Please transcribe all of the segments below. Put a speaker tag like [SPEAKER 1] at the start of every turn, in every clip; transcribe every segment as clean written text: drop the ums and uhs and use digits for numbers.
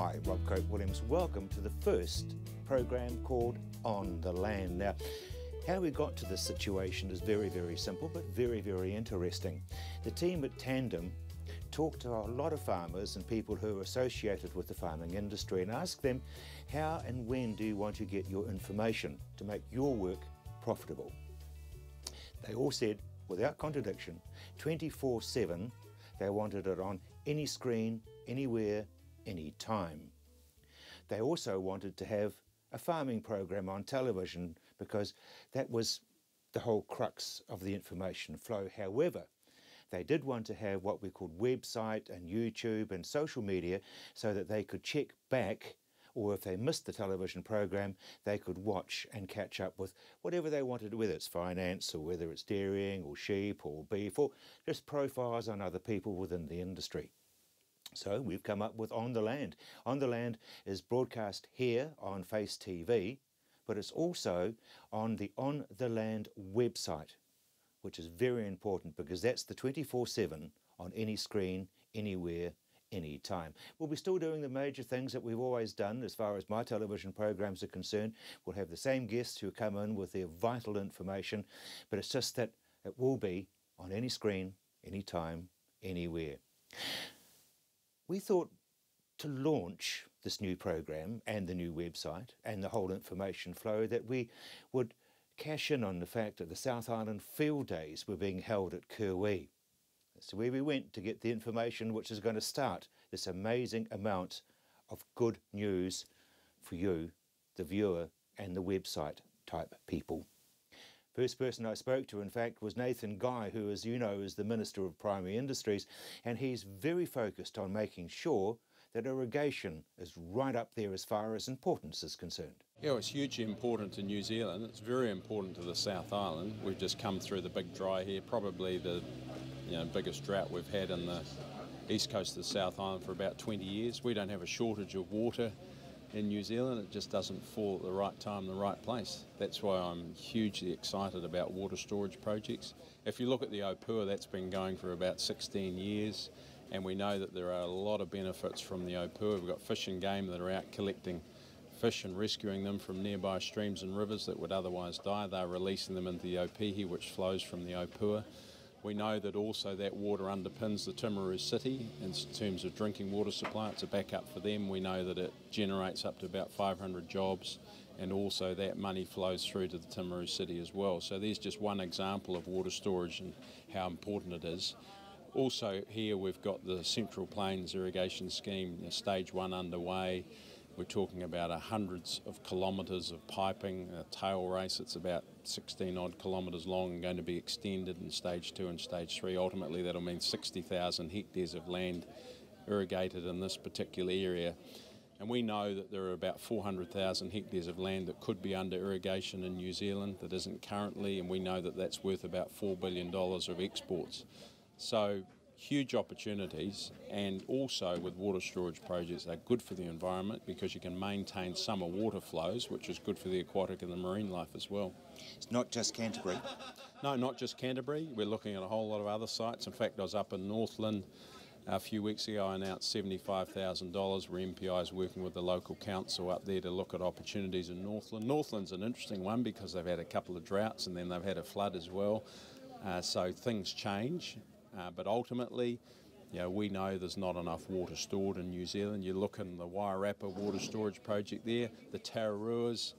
[SPEAKER 1] Hi, Rob Cope-Williams. Welcome to the first program called On the Land. Now, how we got to this situation is very, very simple, but very, very interesting. The team at Tandem talked to a lot of farmers and people who are associated with the farming industry and asked them, how and when do you want to get your information to make your work profitable? They all said, without contradiction, 24/7, they wanted it on any screen, anywhere, any time. They also wanted to have a farming program on television because that was the whole crux of the information flow. However, they did want to have what we called website and YouTube and social media so that they could check back, or if they missed the television program, they could watch and catch up with whatever they wanted, whether it's finance or whether it's dairying or sheep or beef or just profiles on other people within the industry. So we've come up with On the Land. On the Land is broadcast here on Face TV, but it's also on the On the Land website, which is very important because that's the 24/7 on any screen, anywhere, any time. We'll be still doing the major things that we've always done as far as my television programs are concerned. We'll have the same guests who come in with their vital information, but it's just that it will be on any screen, any time, anywhere. We thought to launch this new program and the new website and the whole information flow that we would cash in on the fact that the South Island Field Days were being held at Kirwee. That's where we went to get the information which is going to start this amazing amount of good news for you, the viewer, and the website type people. First person I spoke to, in fact, was Nathan Guy, who, as you know, is the Minister of Primary Industries, and he's very focused on making sure that irrigation is right up there as far as importance is concerned.
[SPEAKER 2] Yeah, it's hugely important to New Zealand. It's very important to the South Island. We've just come through the big dry here, probably the biggest drought we've had in the east coast of the South Island for about 20 years. We don't have a shortage of water in New Zealand. It just doesn't fall at the right time, the right place. That's why I'm hugely excited about water storage projects. If you look at the Opua, that's been going for about 16 years, and we know that there are a lot of benefits from the Opua. We've got fish and game that are out collecting fish and rescuing them from nearby streams and rivers that would otherwise die. They're releasing them into the Opihi, which flows from the Opua. We know that also that water underpins the Timaru city in terms of drinking water supply. It's a backup for them. We know that it generates up to about 500 jobs, and also that money flows through to the Timaru city as well. So there's just one example of water storage and how important it is. Also here we've got the Central Plains Irrigation Scheme, stage 1 underway. We're talking about hundreds of kilometres of piping, a tail race that's about 16 odd kilometres long and going to be extended in stage 2 and stage 3. Ultimately that'll mean 60,000 hectares of land irrigated in this particular area. And we know that there are about 400,000 hectares of land that could be under irrigation in New Zealand that isn't currently, and we know that that's worth about $4 billion of exports. So huge opportunities, and also with water storage projects are good for the environment because you can maintain summer water flows, which is good for the aquatic and the marine life as well.
[SPEAKER 1] It's not just Canterbury?
[SPEAKER 2] No, not just Canterbury. We're looking at a whole lot of other sites. In fact, I was up in Northland a few weeks ago. I announced $75,000 where MPI is working with the local council up there to look at opportunities in Northland. Northland's an interesting one because they've had a couple of droughts and then they've had a flood as well. So things change. But ultimately, we know there's not enough water stored in New Zealand. You look in the Wairarapa water storage project there, the Tararuas,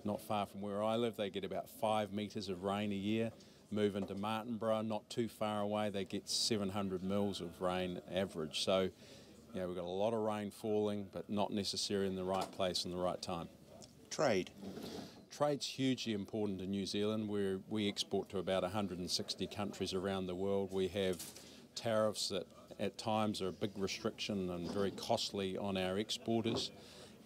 [SPEAKER 2] not far from where I live, they get about 5 metres of rain a year. Move into Martinborough, not too far away, they get 700 mils of rain average. So, we've got a lot of rain falling, but not necessarily in the right place and the right time.
[SPEAKER 1] Trade.
[SPEAKER 2] Trade's hugely important to New Zealand. We export to about 160 countries around the world. We have tariffs that at times are a big restriction and very costly on our exporters.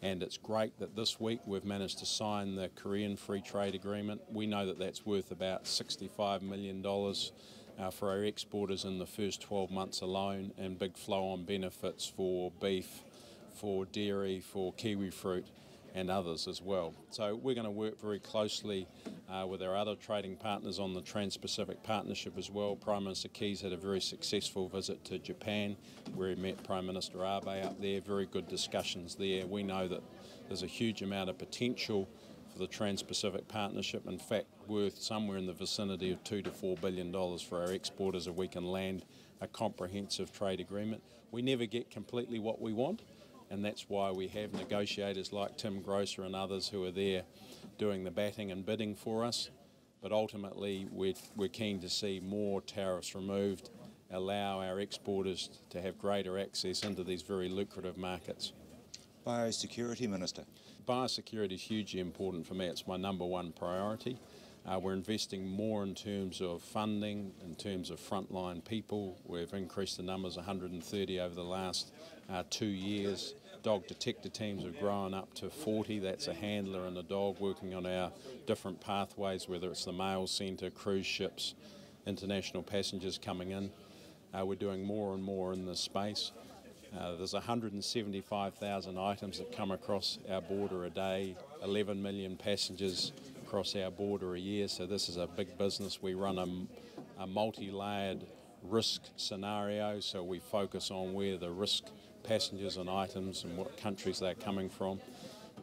[SPEAKER 2] And it's great that this week we've managed to sign the Korean Free Trade Agreement. We know that that's worth about $65 million for our exporters in the first 12 months alone, and big flow-on benefits for beef, for dairy, for kiwi fruit. and others as well. So we're going to work very closely with our other trading partners on the Trans-Pacific Partnership as well. Prime Minister Keys had a very successful visit to Japan where he met Prime Minister Abe up there. Very good discussions there. We know that there's a huge amount of potential for the Trans-Pacific Partnership, in fact worth somewhere in the vicinity of $2 to $4 billion for our exporters if we can land a comprehensive trade agreement. We never get completely what we want, and that's why we have negotiators like Tim Grosser and others who are there doing the batting and bidding for us. But ultimately we're keen to see more tariffs removed, allow our exporters to have greater access into these very lucrative markets.
[SPEAKER 1] Biosecurity Minister.
[SPEAKER 2] Biosecurity is hugely important for me. It's my number one priority. We're investing more in terms of funding, in terms of frontline people. We've increased the numbers 130 over the last 2 years. Dog detector teams have grown up to 40. That's a handler and a dog working on our different pathways, whether it's the mail centre, cruise ships, international passengers coming in. We're doing more and more in this space. There's 175,000 items that come across our border a day, 11 million passengers across our border a year, so this is a big business. We run a multi-layered risk scenario, so we focus on where the risk passengers and items and what countries they're coming from.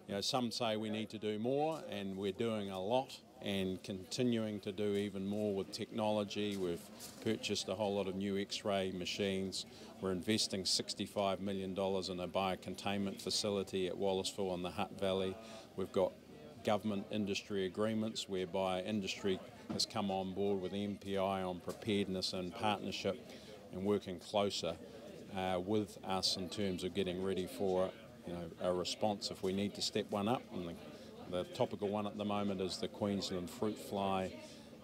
[SPEAKER 2] You know, some say we need to do more, and we're doing a lot and continuing to do even more with technology. We've purchased a whole lot of new X-ray machines. We're investing $65 million in a biocontainment facility at Wallaceville in the Hutt Valley. We've got government industry agreements whereby industry has come on board with MPI on preparedness and partnership and working closer with us in terms of getting ready for a response if we need to step one up. And the topical one at the moment is the Queensland fruit fly,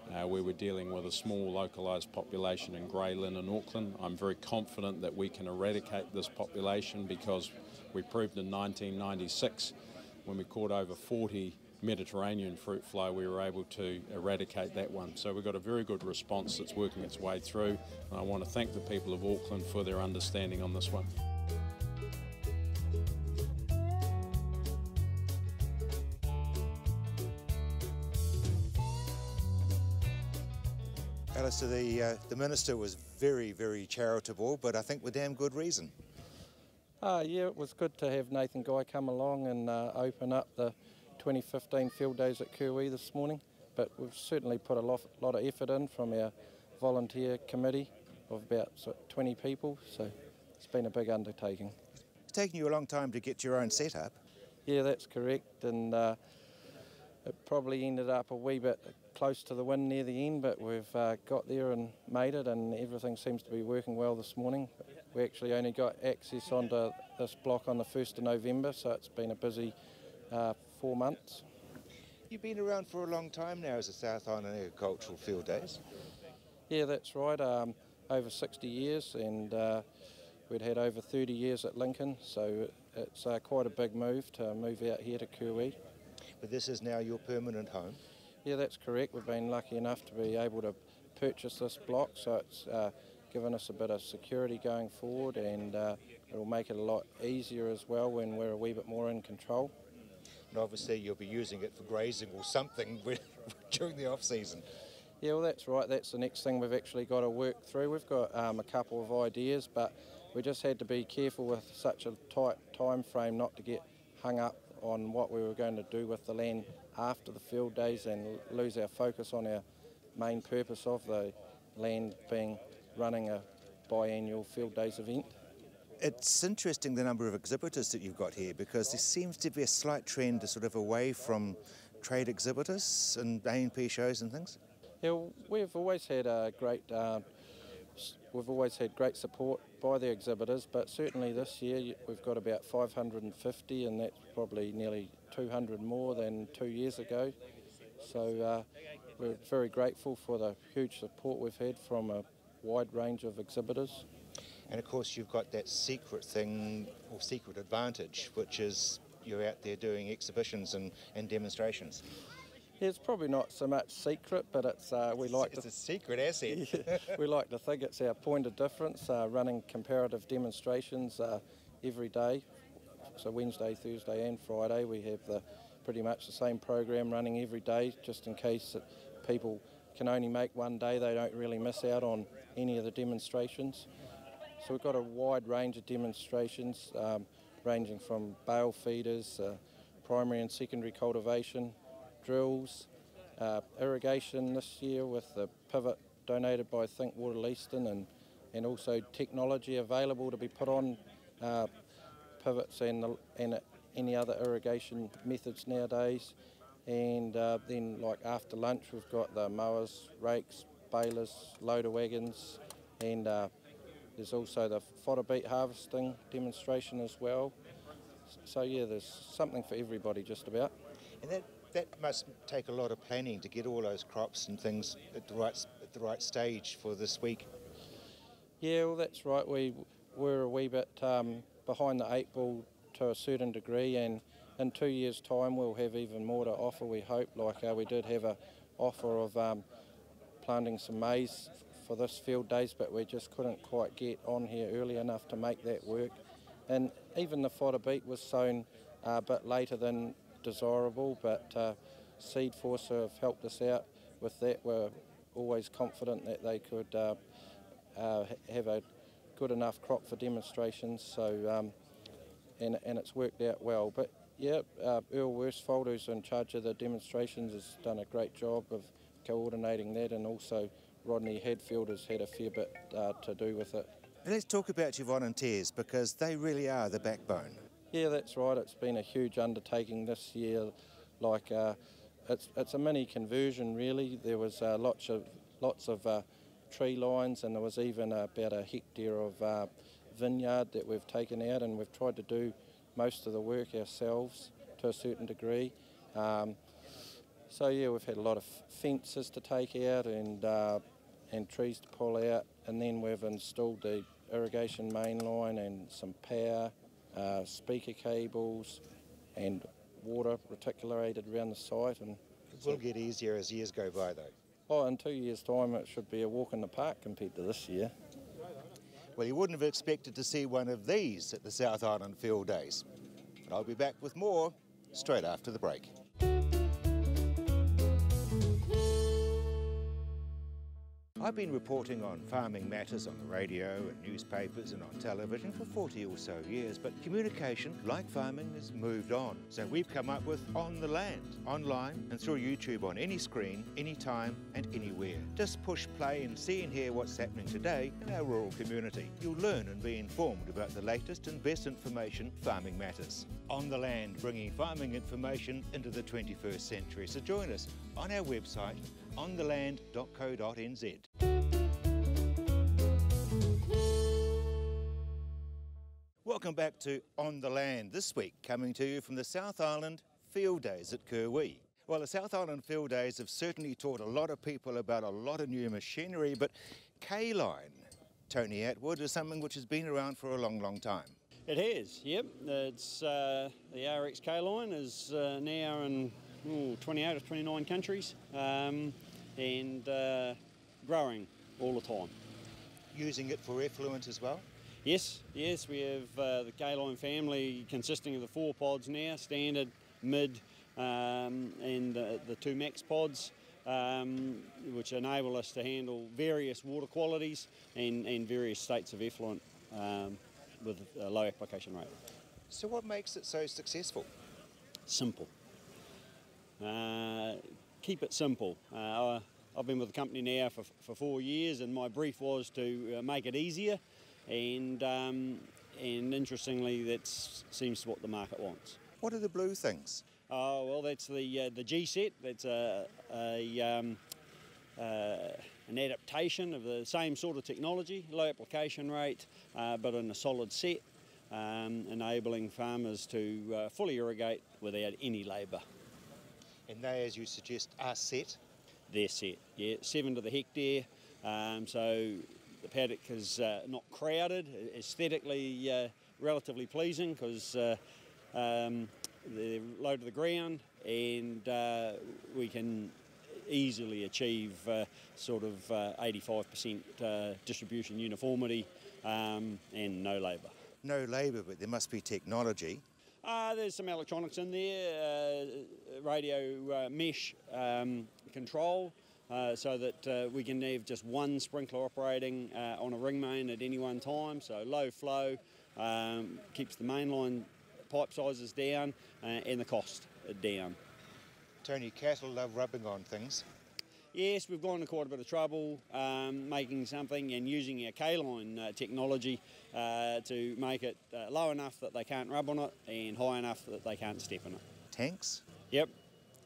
[SPEAKER 2] where we're dealing with a small localised population in grey lynn in Auckland. I'm very confident that we can eradicate this population because we proved in 1996 when we caught over 40 Mediterranean fruit fly, we were able to eradicate that one. So we've got a very good response that's working its way through. And I want to thank the people of Auckland for their understanding on this one.
[SPEAKER 1] Alistair, the Minister was very, very charitable, but I think with damn good reason.
[SPEAKER 3] Yeah, it was good to have Nathan Guy come along and open up the 2015 field days at Kirwee this morning, but we've certainly put a lot of effort in from our volunteer committee of about 20 people, so it's been a big undertaking.
[SPEAKER 1] It's taken you a long time to get your own setup.
[SPEAKER 3] Yeah, that's correct, and it probably ended up a wee bit close to the wind near the end, but we've got there and made it, and everything seems to be working well this morning. We actually only got access onto this block on the 1st of November, so it's been a busy 4 months.
[SPEAKER 1] You've been around for a long time now as a South Island Agricultural Field Days.
[SPEAKER 3] Yeah, that's right, over 60 years, and we'd had over 30 years at Lincoln, so it's quite a big move to move out here to Kirwee.
[SPEAKER 1] But this is now your permanent home?
[SPEAKER 3] Yeah, that's correct. We've been lucky enough to be able to purchase this block, so it's given us a bit of security going forward, and it'll make it a lot easier as well when we're a wee bit more in control.
[SPEAKER 1] And obviously you'll be using it for grazing or something during the off-season.
[SPEAKER 3] Yeah, well that's right. That's the next thing we've actually got to work through. We've got a couple of ideas, but we just had to be careful with such a tight time frame not to get hung up on what we were going to do with the land after the field days and lose our focus on our main purpose of the land being running a biannual field days event.
[SPEAKER 1] It's interesting the number of exhibitors that you've got here, because there seems to be a slight trend sort of away from trade exhibitors and A&P shows and things.
[SPEAKER 3] Yeah, we've always had great support by the exhibitors, but certainly this year we've got about 550, and that's probably nearly 200 more than 2 years ago. So we're very grateful for the huge support we've had from a wide range of exhibitors.
[SPEAKER 1] And of course you've got that secret thing, or secret advantage, which is you're out there doing exhibitions and demonstrations.
[SPEAKER 3] Yeah, it's probably not so much secret, but it's
[SPEAKER 1] it's a secret asset.
[SPEAKER 3] Yeah, we like to think it's our point of difference, running comparative demonstrations every day, so Wednesday, Thursday and Friday. We have pretty much the same program running every day, just in case that people can only make one day, they don't really miss out on any of the demonstrations. So we've got a wide range of demonstrations, ranging from bale feeders, primary and secondary cultivation, drills, irrigation this year with the pivot donated by Think Water Leaston, and also technology available to be put on pivots and any other irrigation methods nowadays. And then, like after lunch, we've got the mowers, rakes, balers, loader wagons, and there's also the fodder beet harvesting demonstration as well. So yeah, there's something for everybody just about.
[SPEAKER 1] And that must take a lot of planning to get all those crops and things at the right stage for this week.
[SPEAKER 3] Yeah, well that's right. We're a wee bit behind the 8 ball to a certain degree, and in 2 years' time we'll have even more to offer, we hope. Like we did have an offer of planting some maize for this field days, but we just couldn't quite get on here early enough to make that work. And even the fodder beet was sown a bit later than desirable, but Seed Force have helped us out with that. We're always confident that they could have a good enough crop for demonstrations, so and it's worked out well. But yeah, Earl Worsfold, who's in charge of the demonstrations, has done a great job of coordinating that, and also Rodney Hadfield has had a fair bit to do with it.
[SPEAKER 1] Let's talk about your volunteers, because they really are the backbone.
[SPEAKER 3] Yeah, that's right. It's been a huge undertaking this year. Like it's a mini conversion really. There was lots of tree lines, and there was even about a hectare of vineyard that we've taken out, and we've tried to do most of the work ourselves to a certain degree. So yeah, we've had a lot of fences to take out and trees to pull out, and then we've installed the irrigation main line and some power, speaker cables and water reticulated around the site. And
[SPEAKER 1] it will get easier as years go by though.
[SPEAKER 3] Oh, in 2 years' time it should be a walk in the park compared to this year.
[SPEAKER 1] Well, you wouldn't have expected to see one of these at the South Island Field Days. But I'll be back with more straight after the break. I've been reporting on farming matters on the radio and newspapers and on television for 40 or so years, but communication, like farming, has moved on. So we've come up with On the Land, online and through YouTube on any screen, anytime and anywhere. Just push play and see and hear what's happening today in our rural community. You'll learn and be informed about the latest and best information farming matters. On the Land, bringing farming information into the 21st century. So join us on our website, ontheland.co.nz. Welcome back to On the Land, this week coming to you from the South Island Field Days at Kirwee. Well, the South Island Field Days have certainly taught a lot of people about a lot of new machinery, but K-line, Tony Atwood, is something which has been around for a long, long time.
[SPEAKER 4] It has, yep. It's the RX K-line is now in 28 or 29 countries and growing all the time.
[SPEAKER 1] Using it for effluent as well?
[SPEAKER 4] Yes, we have the K-line family consisting of the 4 pods now, standard, mid and the 2 max pods, which enable us to handle various water qualities and various states of effluent with a low application rate.
[SPEAKER 1] So what makes it so successful?
[SPEAKER 4] Simple. Keep it simple. I've been with the company now for 4 years, and my brief was to make it easier, and interestingly that seems what the market wants.
[SPEAKER 1] What are the blue things?
[SPEAKER 4] Oh well, that's the G set. That's an adaptation of the same sort of technology, low application rate, but in a solid set, enabling farmers to fully irrigate without any labour.
[SPEAKER 1] And they, as you suggest, are set?
[SPEAKER 4] They're set, yeah, 7 to the hectare, so the paddock is not crowded, aesthetically relatively pleasing because they're low to the ground, and we can easily achieve sort of 85% distribution uniformity and no labour.
[SPEAKER 1] No labour, but there must be technology.
[SPEAKER 4] There's some electronics in there, radio mesh control, so that we can have just one sprinkler operating on a ring main at any one time, so low flow, keeps the mainline pipe sizes down and the cost down.
[SPEAKER 1] Tony, cattle love rubbing on things.
[SPEAKER 4] Yes, we've gone to quite a bit of trouble making something and using our K-line technology to make it low enough that they can't rub on it and high enough that they can't step in it.
[SPEAKER 1] Tanks?
[SPEAKER 4] Yep,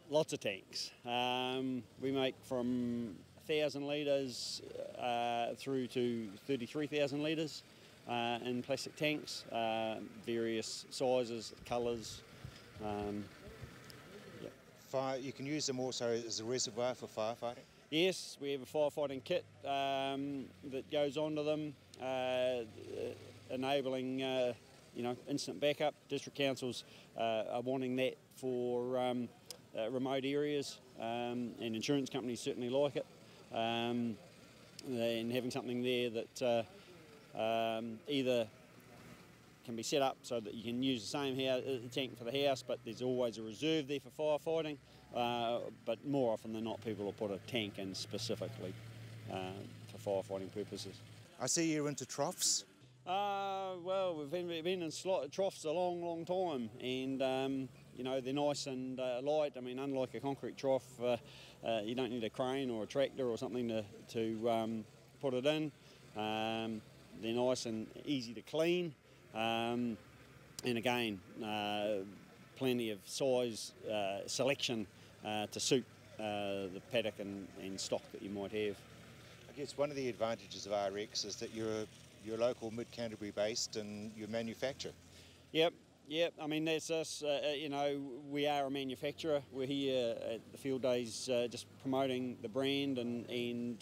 [SPEAKER 4] lots of tanks. We make from 1,000 litres through to 33,000 litres in plastic tanks, various sizes, colours.
[SPEAKER 1] You can use them also as a reservoir for firefighting?
[SPEAKER 4] Yes, we have a firefighting kit that goes onto them, enabling instant backup. District councils are wanting that for remote areas, and insurance companies certainly like it. And having something there that either can be set up so that you can use the same tank for the house, but there's always a reserve there for firefighting. But more often than not, people will put a tank in specifically for firefighting purposes.
[SPEAKER 1] I see you're into troughs.
[SPEAKER 4] Well, we've been in troughs a long time, and they're nice and light. I mean, unlike a concrete trough, you don't need a crane or a tractor or something to put it in. They're nice and easy to clean. And again, plenty of size selection to suit the paddock and stock that you might have.
[SPEAKER 1] I guess one of the advantages of RX is that you're local, mid-Canterbury based, and you manufacture. Yep.
[SPEAKER 4] I mean, that's us. We are a manufacturer. We're here at the field days just promoting the brand and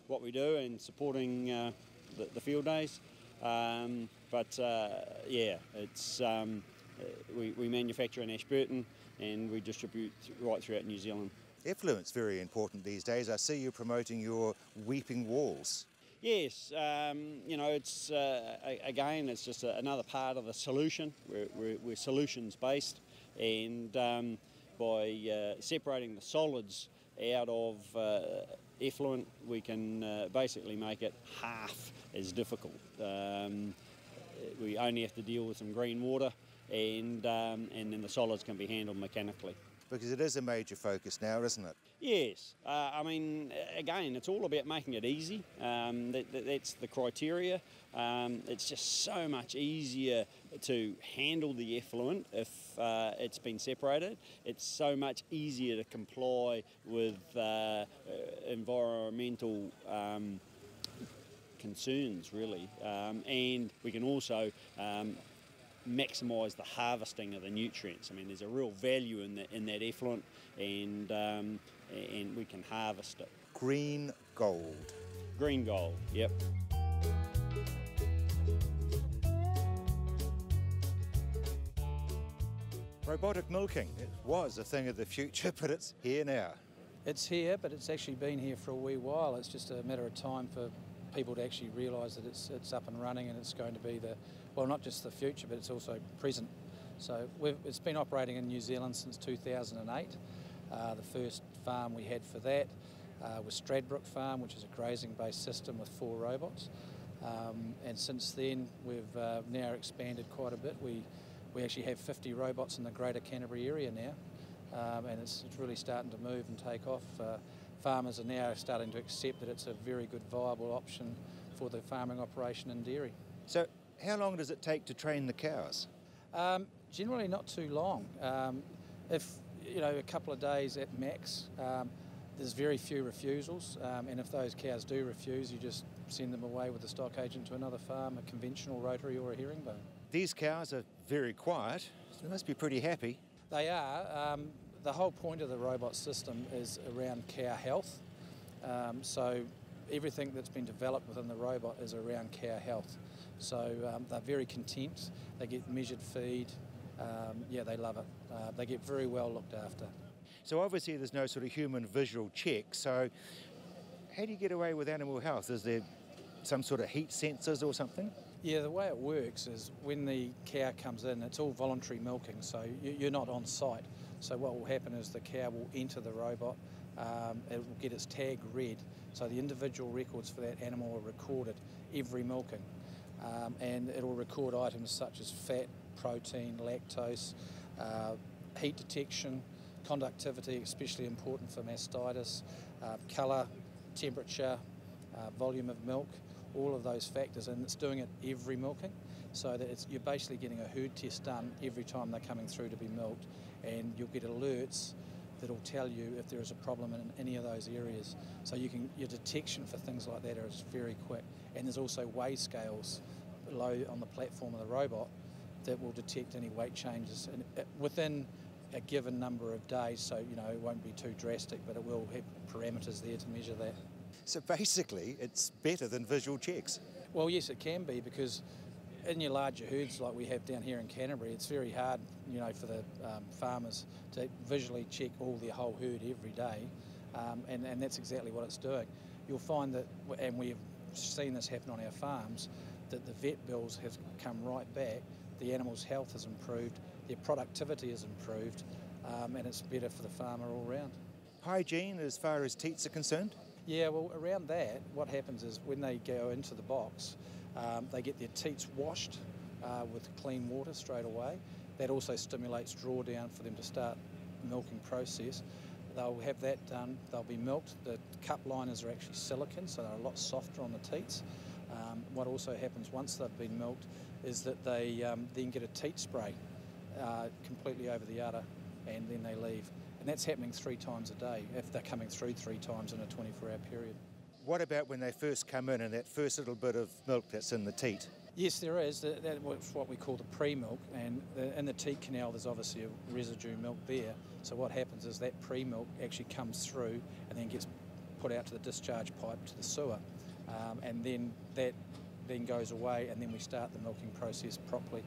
[SPEAKER 4] what we do and supporting the field days. It's we manufacture in Ashburton and we distribute right throughout New Zealand.
[SPEAKER 1] Effluent's very important these days. I see you promoting your weeping walls.
[SPEAKER 4] Yes, it's again, it's just another part of the solution. We're solutions based, and by separating the solids out of effluent, we can basically make it half as difficult. We only have to deal with some green water, and then the solids can be handled mechanically.
[SPEAKER 1] Because it is a major focus now, isn't it?
[SPEAKER 4] Yes. I mean, again, it's all about making it easy. That's the criteria. It's just so much easier to handle the effluent if it's been separated. It's so much easier to comply with environmental concerns, really. And we can also maximise the harvesting of the nutrients. I mean, there's a real value in that effluent, and we can harvest it.
[SPEAKER 1] Green gold.
[SPEAKER 4] Green gold, yep.
[SPEAKER 1] Robotic milking. It was a thing of the future, but it's here now.
[SPEAKER 5] It's here, but it's actually been here for a wee while. It's just a matter of time for people to actually realise that it's up and running, and it's going to be not just the future, but it's also present. So it's been operating in New Zealand since 2008. The first farm we had for that was Stradbrook Farm, which is a grazing-based system with 4 robots. And since then, we've now expanded quite a bit. We actually have 50 robots in the Greater Canterbury area now, and it's really starting to move and take off. Farmers are now starting to accept that it's a very good, viable option for the farming operation and dairy.
[SPEAKER 1] So how long does it take to train the cows?
[SPEAKER 5] Generally not too long. If a couple of days at max, there's very few refusals, and if those cows do refuse, you just send them away with the stock agent to another farm, a conventional rotary or a herringbone.
[SPEAKER 1] These cows are very quiet, so they must be pretty happy.
[SPEAKER 5] They are. The whole point of the robot system is around cow health. So everything that's been developed within the robot is around cow health. So they're very content. They get measured feed. They love it. They get very well looked after.
[SPEAKER 1] So obviously there's no sort of human visual check. So how do you get away with animal health? Is there some sort of heat sensors or something?
[SPEAKER 5] Yeah, the way it works is when the cow comes in, it's all voluntary milking, so you're not on site. So what will happen is the cow will enter the robot, it will get its tag read, so the individual records for that animal are recorded every milking. And it will record items such as fat, protein, lactose, heat detection, conductivity, especially important for mastitis, colour, temperature, volume of milk, all of those factors, and it's doing it every milking, so that you're basically getting a herd test done every time they're coming through to be milked, and you'll get alerts that'll tell you if there is a problem in any of those areas. So your detection for things like that is very quick, and there's also weigh scales below on the platform of the robot that will detect any weight changes within a given number of days, so it won't be too drastic, but it will have parameters there to measure that.
[SPEAKER 1] So basically, it's better than visual checks.
[SPEAKER 5] Well, yes, it can be, because in your larger herds like we have down here in Canterbury, it's very hard, for the farmers to visually check all their whole herd every day, and that's exactly what it's doing. You'll find that, and we've seen this happen on our farms, that the vet bills have come right back, the animal's health has improved, their productivity has improved, and it's better for the farmer all round.
[SPEAKER 1] Hygiene as far as teats are concerned?
[SPEAKER 5] Yeah, well, around that, what happens is when they go into the box, they get their teats washed with clean water straight away. That also stimulates drawdown for them to start milking process. They'll have that done, they'll be milked. The cup liners are actually silicone, so they're a lot softer on the teats. What also happens once they've been milked is that they then get a teat spray completely over the udder, and then they leave. And that's happening 3 times a day, if they're coming through 3 times in a 24-hour period.
[SPEAKER 1] What about when they first come in and that first little bit of milk that's in the teat?
[SPEAKER 5] Yes, there is. That's what we call the pre-milk, and in the teat canal there's obviously a residue milk there. So what happens is that pre-milk actually comes through and then gets put out to the discharge pipe to the sewer, and then that then goes away, and then we start the milking process properly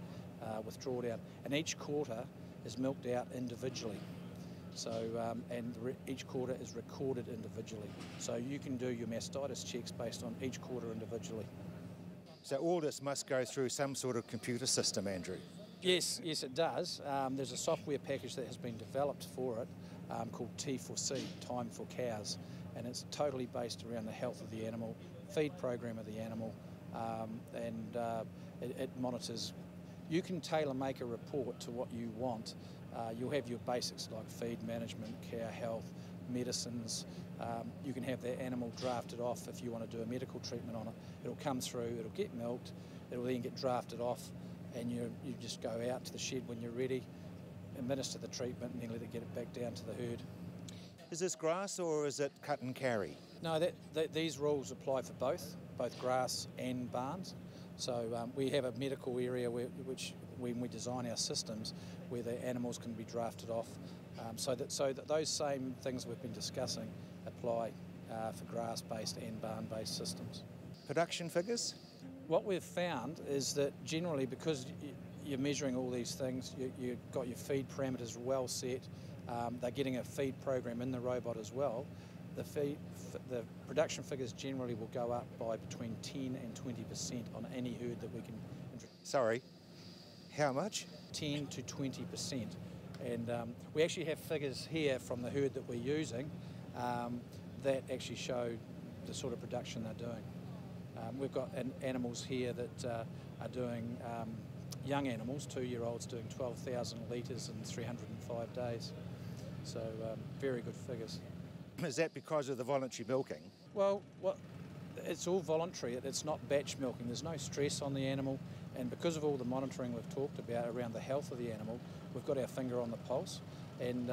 [SPEAKER 5] with drawdown. And each quarter is milked out individually. So, each quarter is recorded individually. So you can do your mastitis checks based on each quarter individually.
[SPEAKER 1] So all this must go through some sort of computer system, Andrew?
[SPEAKER 5] Yes, it does. There's a software package that has been developed for it called T4C, Time for Cows, and it's totally based around the health of the animal, feed program of the animal, and it monitors. You can tailor-make a report to what you want. You'll have your basics like feed management, cow health, medicines. You can have that animal drafted off if you want to do a medical treatment on it. It'll come through, it'll get milked, it'll then get drafted off, and you just go out to the shed when you're ready, administer the treatment, and then let it get it back down to the herd.
[SPEAKER 1] Is this grass or is it cut and carry?
[SPEAKER 5] No, these rules apply for both grass and barns. So we have a medical area which when we design our systems where the animals can be drafted off, so that those same things we've been discussing apply for grass-based and barn-based systems.
[SPEAKER 1] Production figures?
[SPEAKER 5] What we've found is that generally, because you're measuring all these things, you've got your feed parameters well set, they're getting a feed program in the robot as well, the production figures generally will go up by between 10 and 20% on any herd that we can introduce.
[SPEAKER 1] Sorry, how much?
[SPEAKER 5] 10 to 20%. And we actually have figures here from the herd that we're using that actually show the sort of production they're doing. We've got animals here that are doing, young animals, 2-year-olds doing 12,000 litres in 305 days. So very good figures.
[SPEAKER 1] Is that because of the voluntary milking?
[SPEAKER 5] Well, it's all voluntary. It's not batch milking. There's no stress on the animal, and because of all the monitoring we've talked about around the health of the animal, we've got our finger on the pulse, and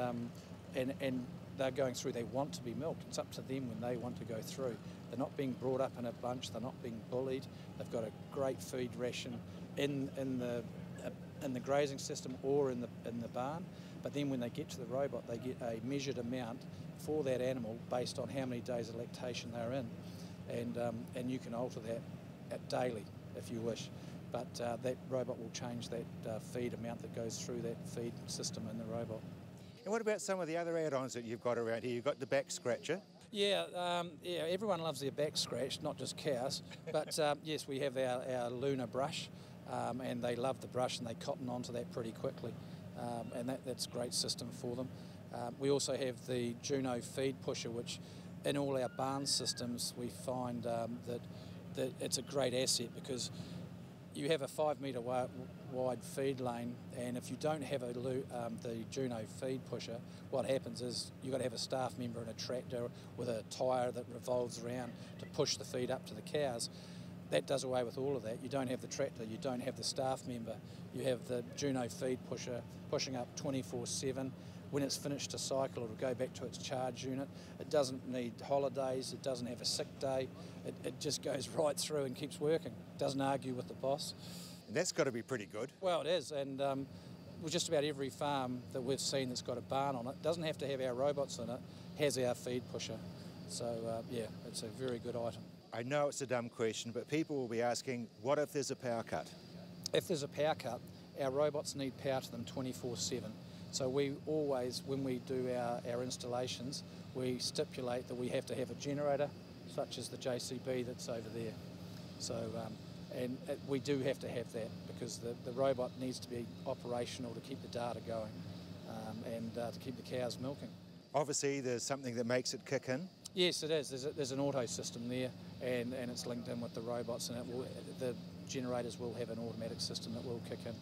[SPEAKER 5] they're going through. They want to be milked. It's up to them when they want to go through. They're not being brought up in a bunch. They're not being bullied. They've got a great feed ration in the grazing system or in the barn. But then when they get to the robot, they get a measured amount for that animal based on how many days of lactation they're in, and you can alter that daily if you wish. But that robot will change that feed amount that goes through that feed system in the robot.
[SPEAKER 1] And what about some of the other add-ons that you've got around here? You've got the back scratcher.
[SPEAKER 5] Yeah, everyone loves their back scratched, not just cows. But yes, we have our lunar brush, and they love the brush and they cotton onto that pretty quickly, and that's a great system for them. We also have the Juno feed pusher, which in all our barn systems we find that it's a great asset, because you have a 5 metre wide feed lane, and if you don't have the Juno feed pusher, what happens is you've got to have a staff member in a tractor with a tyre that revolves around to push the feed up to the cows. That does away with all of that. You don't have the tractor, you don't have the staff member. You have the Juno feed pusher pushing up 24/7. When it's finished a cycle, it'll go back to its charge unit. It doesn't need holidays, it doesn't have a sick day. It just goes right through and keeps working. Doesn't argue with the boss.
[SPEAKER 1] And that's got to be pretty good.
[SPEAKER 5] Well, it is, and with just about every farm that we've seen that's got a barn on it, doesn't have to have our robots in it, has our feed pusher. So, yeah, it's a very good item.
[SPEAKER 1] I know it's a dumb question, but people will be asking, what if there's a power cut?
[SPEAKER 5] If there's a power cut, our robots need power to them 24/7. So we always, when we do our installations, we stipulate that we have to have a generator, such as the JCB that's over there. So, we do have to have that, because the robot needs to be operational to keep the data going, and to keep the cows milking.
[SPEAKER 1] Obviously, there's something that makes it kick in.
[SPEAKER 5] Yes, it is. There's an auto system there, and it's linked in with the robots, and the generators will have an automatic system that will kick in.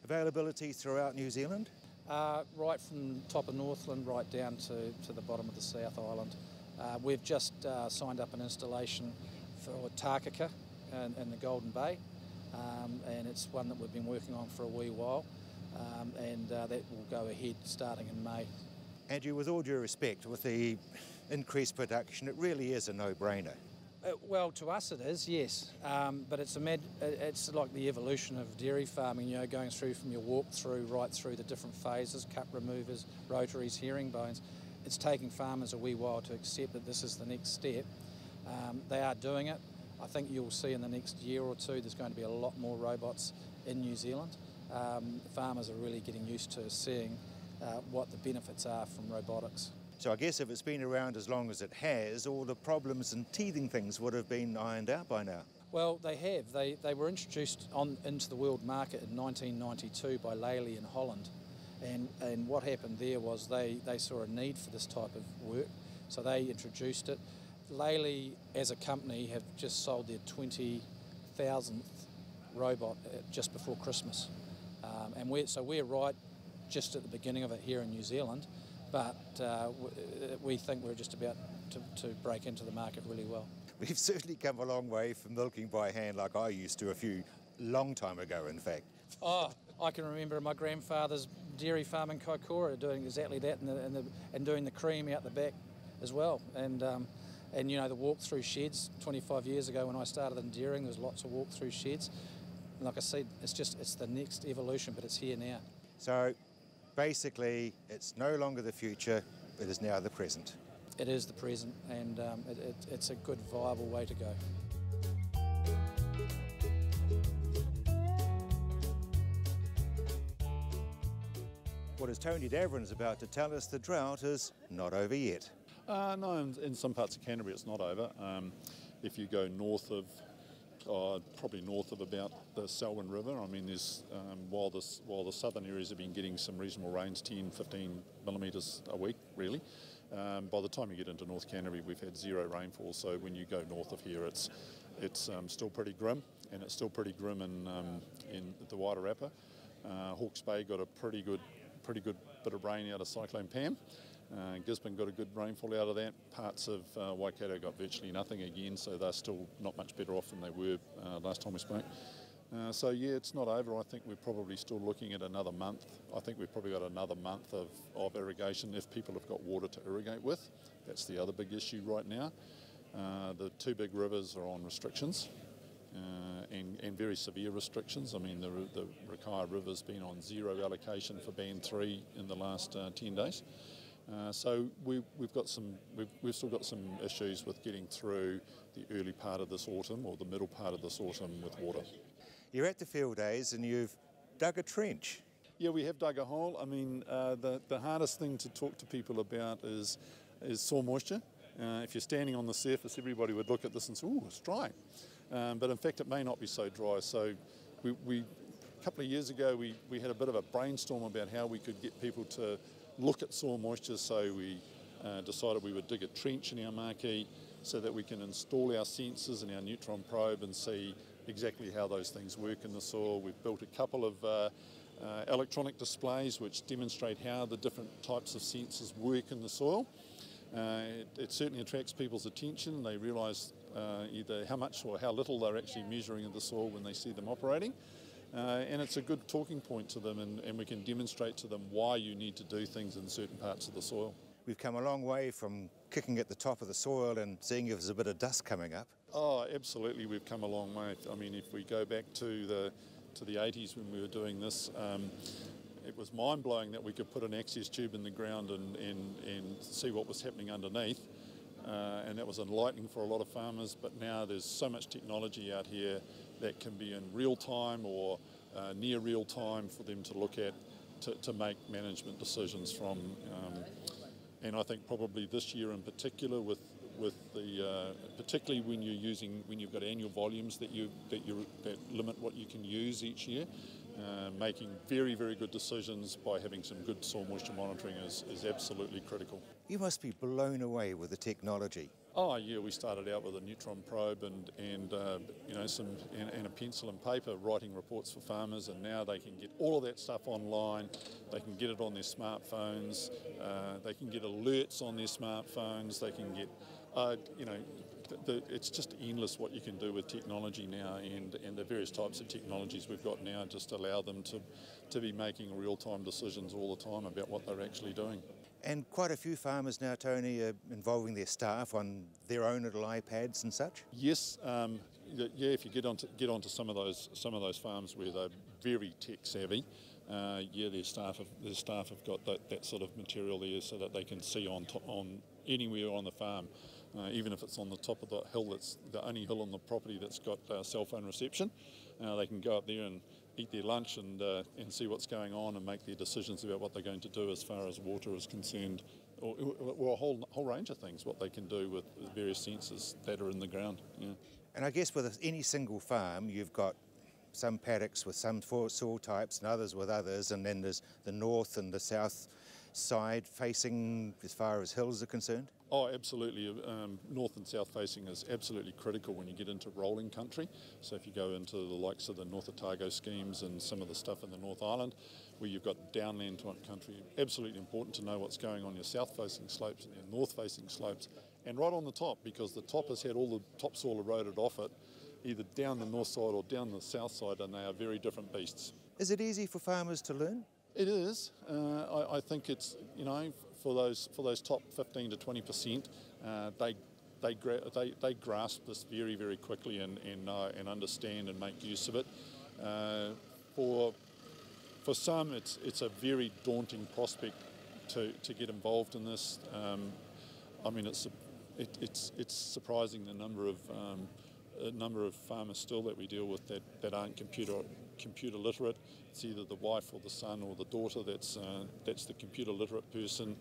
[SPEAKER 1] Availability throughout New Zealand?
[SPEAKER 5] Right from top of Northland right down to the bottom of the South Island. We've just signed up an installation for Tākaka in the Golden Bay, and it's one that we've been working on for a wee while, and that will go ahead starting in May.
[SPEAKER 1] Andrew, with all due respect, with the increased production, it really is a no-brainer.
[SPEAKER 5] Well, to us it is, yes, but it's like the evolution of dairy farming, you know, going through from your walk-through right through the different phases, cup removers, rotaries, herringbones. It's taking farmers a wee while to accept that this is the next step. They are doing it. I think you'll see in the next year or two there's going to be a lot more robots in New Zealand. Farmers are really getting used to seeing what the benefits are from robotics.
[SPEAKER 1] So I guess if it's been around as long as it has, all the problems and teething things would have been ironed out by now.
[SPEAKER 5] Well, they have. They were introduced into the world market in 1992 by Lely in Holland. And what happened there was they saw a need for this type of work, so they introduced it. Lely, as a company, have just sold their 20,000th robot just before Christmas. And we're right just at the beginning of it here in New Zealand. But we think we're just about to break into the market really well.
[SPEAKER 1] We've certainly come a long way from milking by hand like I used to long time ago, in fact.
[SPEAKER 5] Oh, I can remember my grandfather's dairy farm in Kaikoura doing exactly that, and doing the cream out the back as well. And you know, the walk-through sheds 25 years ago when I started in dairying, there was lots of walk-through sheds. And like I said, it's the next evolution, but it's here now.
[SPEAKER 1] So basically, it's no longer the future, it is now the present.
[SPEAKER 5] It is the present, and it's a good, viable way to go.
[SPEAKER 1] What as Tony Davern is about to tell us, the drought is not over yet.
[SPEAKER 6] No, in some parts of Canterbury it's not over. If you go north of, probably north of about the Selwyn River, I mean, there's while the southern areas have been getting some reasonable rains, 10, 15 millimetres a week, really. By the time you get into North Canterbury, we've had zero rainfall. So when you go north of here, it's still pretty grim, and it's still pretty grim in the Wairarapa. Hawke's Bay got a pretty good bit of rain out of Cyclone Pam. Gisborne got a good rainfall out of that. Parts of Waikato got virtually nothing again, so they're still not much better off than they were last time we spoke. So yeah, it's not over. I think we're probably still looking at another month. I think we've probably got another month of irrigation if people have got water to irrigate with. That's the other big issue right now. The two big rivers are on restrictions. And very severe restrictions. I mean, the Rakaia River's been on zero allocation for Band 3 in the last 10 days. So we've still got some issues with getting through the early part of this autumn or the middle part of this autumn with water.
[SPEAKER 1] You're at the field days and you've dug a trench.
[SPEAKER 6] Yeah, we have dug a hole. I mean, the hardest thing to talk to people about is soil moisture. If you're standing on the surface, everybody would look at this and say, "Oh, it's dry." But in fact, it may not be so dry. So a couple of years ago, we had a bit of a brainstorm about how we could get people to look at soil moisture. So we decided we would dig a trench in our marquee so that we can install our sensors and our neutron probe and see exactly how those things work in the soil. We've built a couple of electronic displays which demonstrate how the different types of sensors work in the soil. It certainly attracts people's attention. They realise either how much or how little they're actually measuring in the soil when they see them operating. And it's a good talking point to them, and we can demonstrate to them why you need to do things in certain parts of the soil.
[SPEAKER 1] We've come a long way from kicking at the top of the soil and seeing if there's a bit of dust coming up.
[SPEAKER 6] Oh, absolutely, we've come a long way. I mean, if we go back to the 80s when we were doing this, it was mind-blowing that we could put an access tube in the ground and see what was happening underneath. And that was enlightening for a lot of farmers, but now there's so much technology out here that can be in real time or near real time for them to look at to make management decisions from. And I think probably this year in particular, with the particularly when you've got annual volumes that limit what you can use each year, making very, very good decisions by having some good soil moisture monitoring is absolutely critical.
[SPEAKER 1] You must be blown away with the technology.
[SPEAKER 6] Oh yeah, we started out with a neutron probe and a pencil and paper writing reports for farmers, and now they can get all of that stuff online. They can get it on their smartphones. They can get alerts on their smartphones. They can get, it's just endless what you can do with technology now, and the various types of technologies we've got now just allow them to be making real-time decisions all the time about what they're actually doing.
[SPEAKER 1] And quite a few farmers now, Tony, are involving their staff on their own little iPads and such.
[SPEAKER 6] Yes, if you get onto some of those farms where they're very tech savvy, their staff have got that sort of material there so that they can see on anywhere on the farm, even if it's on the top of the hill. That's the only hill on the property that's got cell phone reception. They can go up there and eat their lunch and see what's going on and make their decisions about what they're going to do as far as water is concerned, or a whole range of things, what they can do with various sensors that are in the ground. Yeah.
[SPEAKER 1] And I guess with any single farm, you've got some paddocks with some soil types and others with others, and then there's the north and the south side facing as far as hills are concerned?
[SPEAKER 6] Oh, absolutely. North and south facing is absolutely critical when you get into rolling country. So if you go into the likes of the North Otago schemes and some of the stuff in the North Island, where you've got downland country, absolutely important to know what's going on your south facing slopes and your north facing slopes, and right on the top, because the top has had all the topsoil eroded off it, either down the north side or down the south side, and they are very different beasts.
[SPEAKER 1] Is it easy for farmers to learn?
[SPEAKER 6] It is. I think it's, for those top 15 to 20%, they grasp this very, very quickly and understand and make use of it. For some, it's a very daunting prospect to get involved in this. It's surprising the number of farmers still that we deal with that aren't computer literate. It's either the wife or the son or the daughter that's the computer literate person,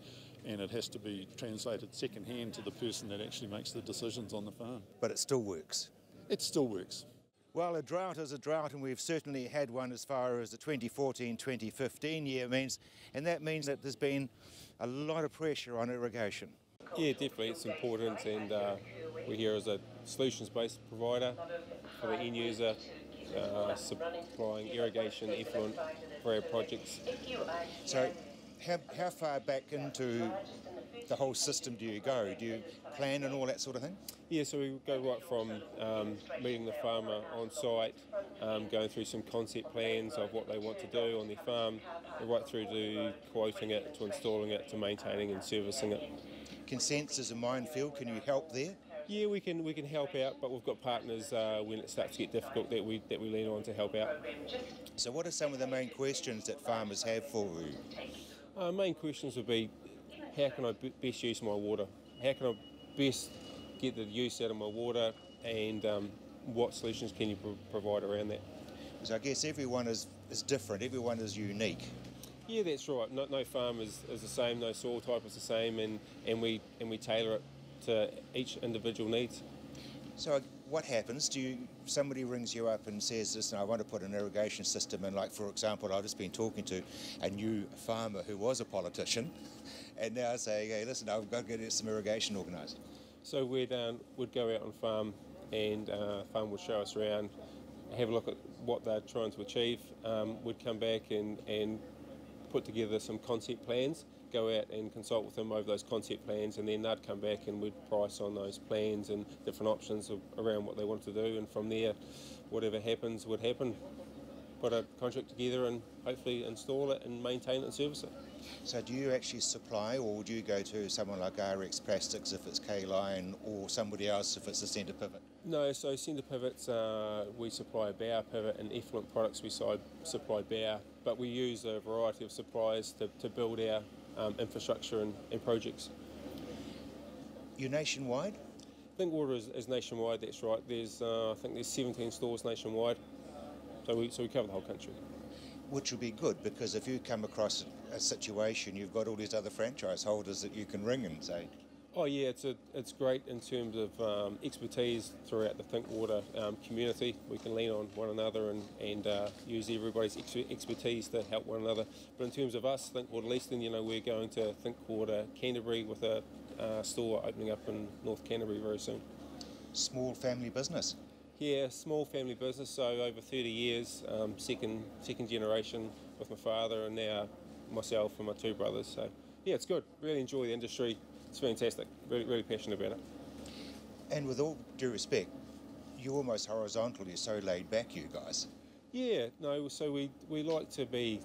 [SPEAKER 6] and it has to be translated second hand to the person that actually makes the decisions on the farm.
[SPEAKER 1] But it still works?
[SPEAKER 6] It still works.
[SPEAKER 1] Well, a drought is a drought, and we've certainly had one as far as the 2014-2015 year means, and that means that there's been a lot of pressure on irrigation.
[SPEAKER 7] Yeah, definitely, it's important, and we're here as a solutions-based provider for the end user, supplying irrigation effluent for our projects.
[SPEAKER 1] So how far back into the whole system do you go? Do you plan and all that sort of thing?
[SPEAKER 7] Yeah, so we go right from meeting the farmer on site, going through some concept plans of what they want to do on their farm, right through to quoting it, to installing it, to maintaining and servicing it.
[SPEAKER 1] Consents is a minefield. Can you help there?
[SPEAKER 7] Yeah, we can help out, but we've got partners when it starts to get difficult that we lean on to help out.
[SPEAKER 1] So what are some of the main questions that farmers have for you?
[SPEAKER 7] Main questions would be, how can I best use my water? How can I best get the use out of my water, and what solutions can you provide around that?
[SPEAKER 1] So I guess everyone is different, everyone is unique.
[SPEAKER 7] Yeah, that's right. No farm is the same, no soil type is the same, and we tailor it to each individual needs.
[SPEAKER 1] So what happens? Somebody rings you up and says, listen, I want to put an irrigation system in, like, for example, I've just been talking to a new farmer who was a politician and now saying, hey, listen, I've got to get some irrigation organised.
[SPEAKER 7] So we'd go out on farm, and farm would show us around, have a look at what they're trying to achieve. We'd come back and put together some concept plans, go out and consult with them over those concept plans, and then they'd come back and we'd price on those plans and different options around what they wanted to do, and from there, whatever happens would happen. Put a contract together and hopefully install it and maintain it and service it.
[SPEAKER 1] So do you actually supply, or would you go to someone like RX Plastics if it's K-Line, or somebody else if it's a centre pivot?
[SPEAKER 7] No, so centre pivots, we supply a bower pivot, and effluent products we supply bower, but we use a variety of suppliers to build our infrastructure and projects.
[SPEAKER 1] You're nationwide?
[SPEAKER 7] Thinkwater is nationwide, that's right. There's I think there's 17 stores nationwide, so we cover the whole country.
[SPEAKER 1] Which would be good, because if you come across a situation, you've got all these other franchise holders that you can ring and say.
[SPEAKER 7] Oh yeah, it's great in terms of expertise throughout the Thinkwater community. We can lean on one another and use everybody's expertise to help one another. But in terms of us, Thinkwater Leaston, we're going to Thinkwater Canterbury with a store opening up in North Canterbury very soon.
[SPEAKER 1] Small family business?
[SPEAKER 7] Yeah, small family business, so over 30 years, second generation with my father, and now myself and my two brothers. So yeah, it's good. Really enjoy the industry. It's fantastic. Really, really passionate about it.
[SPEAKER 1] And with all due respect, you're almost horizontal. You're so laid back, you guys.
[SPEAKER 7] Yeah, no. So we like to be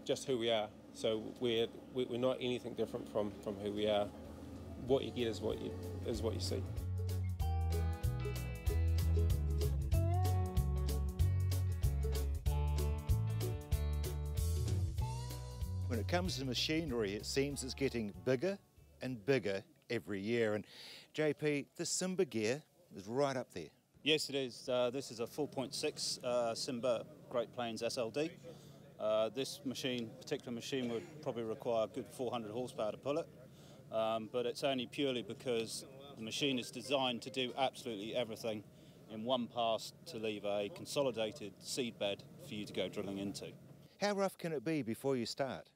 [SPEAKER 7] just who we are. So we're not anything different from who we are. What you get is what you see.
[SPEAKER 1] When it comes to machinery, it seems it's getting bigger and bigger every year. And JP, the Simba gear is right up there.
[SPEAKER 8] Yes, it is. This is a 4.6 Simba Great Plains SLD. This particular machine would probably require a good 400 horsepower to pull it, but it's only purely because the machine is designed to do absolutely everything in one pass to leave a consolidated seed bed for you to go drilling into.
[SPEAKER 1] How rough can it be before you start?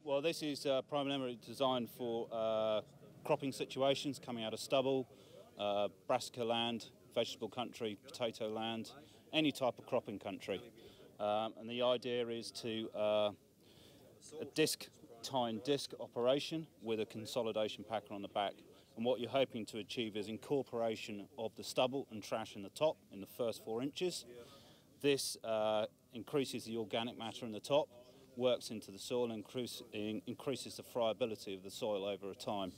[SPEAKER 8] Well, this is primarily designed for cropping situations, coming out of stubble, brassica land, vegetable country, potato land, any type of cropping country. And the idea is to a tying disc operation with a consolidation packer on the back. And what you're hoping to achieve is incorporation of the stubble and trash in the top in the first 4 inches. This increases the organic matter in the top, works into the soil, and increases the friability of the soil over time.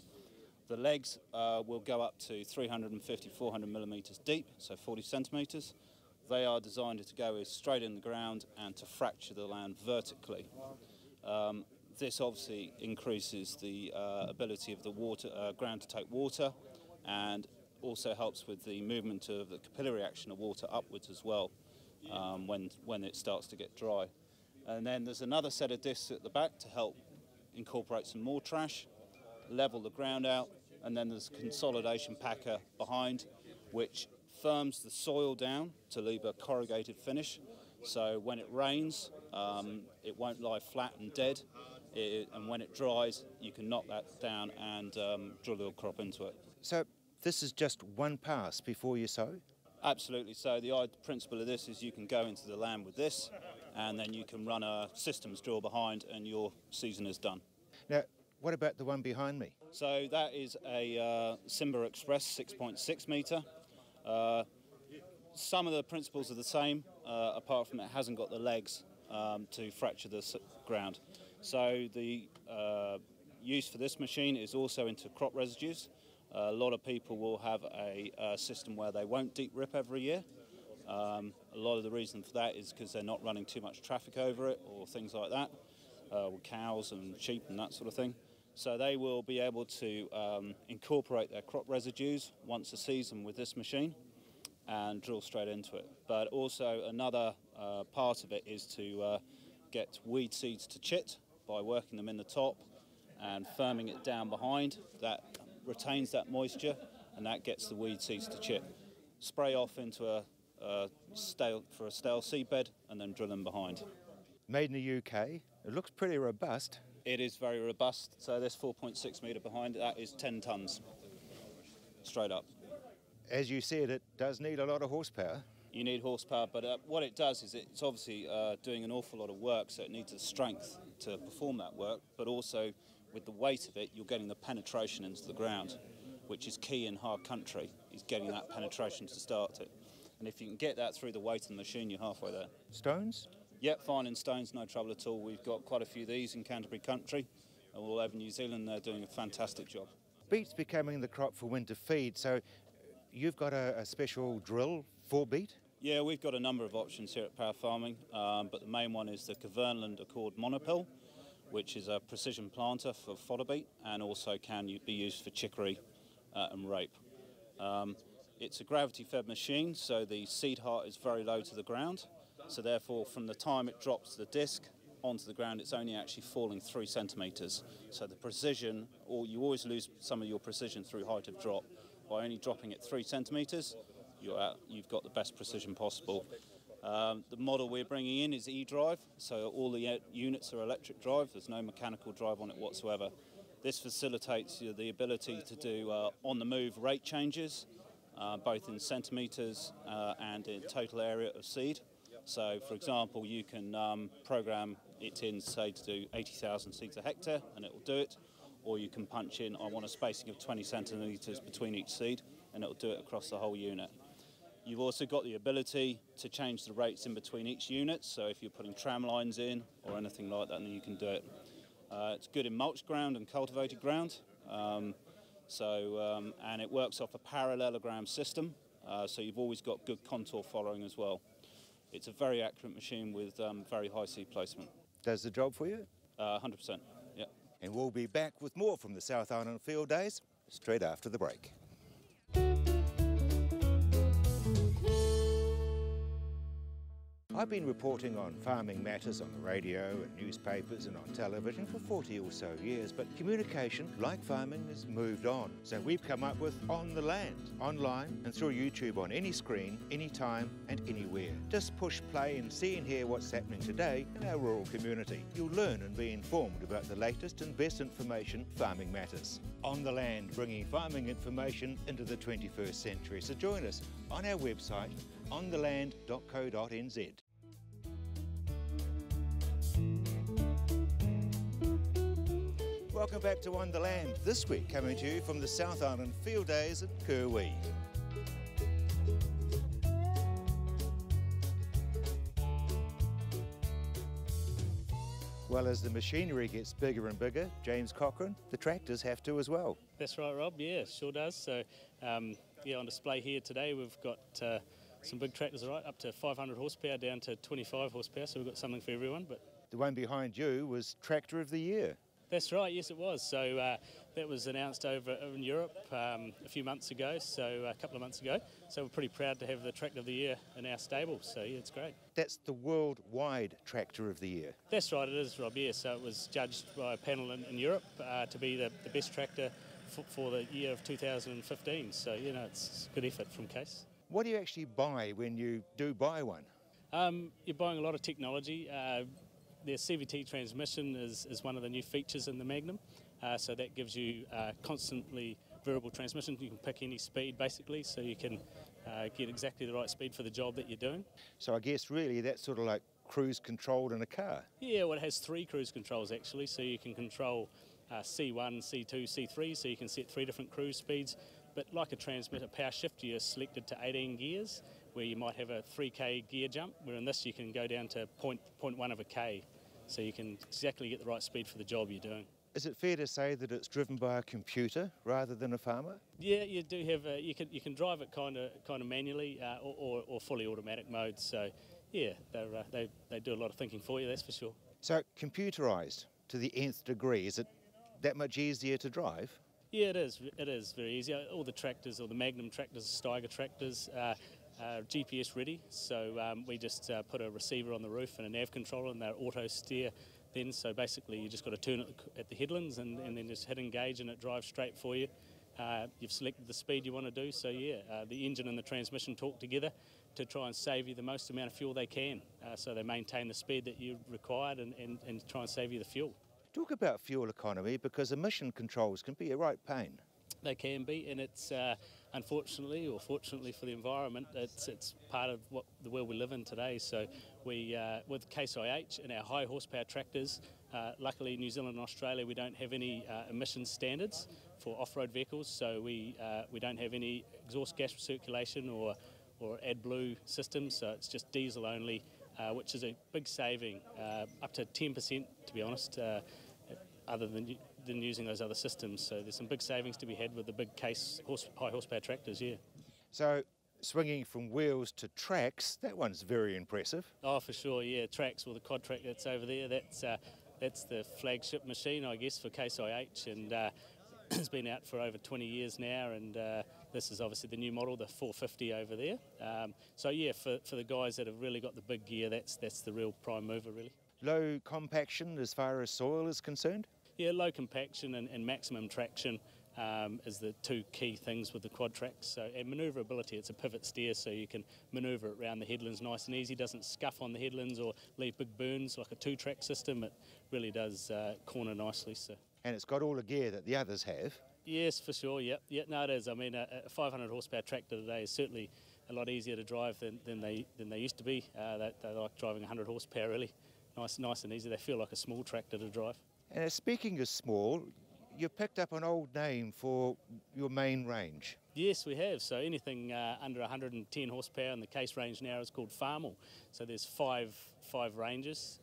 [SPEAKER 8] The legs will go up to 350, 400 millimetres deep, so 40 centimetres. They are designed to go straight in the ground and to fracture the land vertically. This obviously increases the ability of the ground to take water, and also helps with the movement of the capillary action of water upwards as well when it starts to get dry. And then there's another set of discs at the back to help incorporate some more trash, level the ground out, and then there's a consolidation packer behind, which firms the soil down to leave a corrugated finish. So when it rains, it won't lie flat and dead, and when it dries, you can knock that down and drill your crop into it.
[SPEAKER 1] So this is just one pass before you sow?
[SPEAKER 8] Absolutely. So the principle of this is you can go into the land with this, and then you can run a systems drill behind, and your season is done.
[SPEAKER 1] Now, what about the one behind me?
[SPEAKER 8] So that is a Simba Express 6.6 metre. Some of the principles are the same, apart from it hasn't got the legs to fracture the ground. So the use for this machine is also into crop residues. A lot of people will have a system where they won't deep rip every year. A lot of the reason for that is because they're not running too much traffic over it or things like that, with cows and sheep and that sort of thing. So they will be able to incorporate their crop residues once a season with this machine and drill straight into it. But also another part of it is to get weed seeds to chit by working them in the top and firming it down behind. That retains that moisture, and that gets the weed seeds to chip. Spray off into a stale seedbed, and then drill them behind.
[SPEAKER 1] Made in the UK, it looks pretty robust.
[SPEAKER 8] It is very robust. So this 4.6 metre behind, that is 10 tonnes, straight up.
[SPEAKER 1] As you said, it does need a lot of horsepower.
[SPEAKER 8] You need horsepower, but what it does is it's obviously doing an awful lot of work, so it needs the strength to perform that work, but also with the weight of it, you're getting the penetration into the ground, which is key in hard country, is getting that penetration to start it. And if you can get that through the weight of the machine, you're halfway there.
[SPEAKER 1] Stones?
[SPEAKER 8] Yep, fine in stones, no trouble at all. We've got quite a few of these in Canterbury country, and all over New Zealand. They're doing a fantastic job.
[SPEAKER 1] Beet's becoming the crop for winter feed, so you've got a special drill for beet?
[SPEAKER 8] Yeah, we've got a number of options here at Power Farming, but the main one is the Kirwee Accord Monopile, which is a precision planter for fodder beet and also can be used for chicory and rape. It's a gravity-fed machine, so the seed heart is very low to the ground. So therefore, from the time it drops the disc onto the ground, it's only actually falling 3 centimetres. So the precision, or you always lose some of your precision through height of drop. By only dropping it 3 centimetres, you've got the best precision possible. The model we're bringing in is e-drive, so all the units are electric drive. There's no mechanical drive on it whatsoever. This facilitates the ability to do on-the-move rate changes, both in centimetres and in total area of seed. So, for example, you can program it in, say, to do 80,000 seeds a hectare, and it will do it. Or you can punch in, I want a spacing of 20 centimetres between each seed, and it will do it across the whole unit. You've also got the ability to change the rates in between each unit, so if you're putting tram lines in or anything like that, then you can do it. It's good in mulch ground and cultivated ground, and it works off a parallelogram system, so you've always got good contour following as well. It's a very accurate machine with very high seed placement.
[SPEAKER 1] Does the job for you?
[SPEAKER 8] 100%, yeah.
[SPEAKER 1] And we'll be back with more from the South Island Field Days straight after the break. I've been reporting on farming matters on the radio and newspapers and on television for 40 or so years, but communication, like farming, has moved on. So we've come up with On the Land, online and through YouTube on any screen, anytime and anywhere. Just push play and see and hear what's happening today in our rural community. You'll learn and be informed about the latest and best information farming matters. On the Land, bringing farming information into the 21st century. So join us on our website, ontheland.co.nz. Welcome back to On the Land, this week coming to you from the South Island Field Days at Kirwee. Well, as the machinery gets bigger and bigger, James Cochrane, the tractors have to as well.
[SPEAKER 9] That's right, Rob, yeah, sure does. So, yeah, on display here today we've got some big tractors, right, up to 500 horsepower down to 25 horsepower, so we've got something for everyone. But
[SPEAKER 1] the one behind you was Tractor of the Year.
[SPEAKER 9] That's right, yes it was. So that was announced over in Europe a few months ago, so a couple of months ago. So we're pretty proud to have the Tractor of the Year in our stable, so yeah, it's great.
[SPEAKER 1] That's the worldwide Tractor of the Year.
[SPEAKER 9] That's right, it is, Rob, yeah. So it was judged by a panel in Europe to be the best tractor for the year of 2015. So, you know, it's a good effort from Case.
[SPEAKER 1] What do you actually buy when you do buy one?
[SPEAKER 9] You're buying a lot of technology. The CVT transmission is one of the new features in the Magnum, so that gives you constantly variable transmission. You can pick any speed basically, so you can get exactly the right speed for the job that you're doing.
[SPEAKER 1] So I guess really that's sort of like cruise controlled in a car.
[SPEAKER 9] Yeah, well it has 3 cruise controls actually, so you can control C1, C2, C3, so you can set 3 different cruise speeds. But like a transmitter power shifter, you're selected to 18 gears, where you might have a 3k gear jump, where in this you can go down to 0.1 of a k. So you can exactly get the right speed for the job you're doing.
[SPEAKER 1] Is it fair to say that it's driven by a computer rather than a farmer?
[SPEAKER 9] Yeah, you do have you can drive it kind of manually or fully automatic mode. So yeah, they do a lot of thinking for you, that's for sure.
[SPEAKER 1] So computerised to the nth degree, is it that much easier to drive?
[SPEAKER 9] Yeah, it is. It is very easy. All the tractors, or the Magnum tractors, Steiger tractors, GPS ready, so we just put a receiver on the roof and a nav controller, and they're auto steer then, so basically you just got to turn it at the headlands and then just hit engage and it drives straight for you, you've selected the speed you want to do. So yeah, the engine and the transmission talk together to try and save you the most amount of fuel they can. So they maintain the speed that you required and try and save you the fuel.
[SPEAKER 1] Talk about fuel economy, because emission controls can be a right pain.
[SPEAKER 9] They can be, and it's unfortunately or fortunately for the environment, it's part of the world we live in today. So we, with Case IH and our high horsepower tractors, luckily in New Zealand and Australia we don't have any emissions standards for off-road vehicles, so we don't have any exhaust gas circulation or AdBlue systems, so it's just diesel only, which is a big saving, up to 10% to be honest, other than using those other systems. So there's some big savings to be had with the big Case high horsepower tractors, yeah.
[SPEAKER 1] So swinging from wheels to tracks, that one's very impressive.
[SPEAKER 9] Oh, for sure, yeah. Tracks, well, the quad track that's over there, that's the flagship machine, I guess, for Case IH, and it's been out for over 20 years now, and this is obviously the new model, the 450 over there. So yeah, for the guys that have really got the big gear, that's the real prime mover, really.
[SPEAKER 1] Low compaction as far as soil is concerned?
[SPEAKER 9] Yeah, low compaction and maximum traction is the two key things with the quad tracks. So, and manoeuvrability, it's a pivot steer, so you can manoeuvre it around the headlands nice and easy. Doesn't scuff on the headlands or leave big burns like a two-track system. It really does corner nicely. So.
[SPEAKER 1] And it's got all the gear that the others have.
[SPEAKER 9] Yes, for sure. Yep. Yeah, no, it is. I mean, a 500 horsepower tractor today is certainly a lot easier to drive than they used to be. They like driving 100 horsepower really. Nice and easy. They feel like a small tractor to drive.
[SPEAKER 1] And speaking of small, you picked up an old name for your main range.
[SPEAKER 9] Yes, we have. So anything under 110 horsepower in the Case range now is called Farmal. So there's five ranges.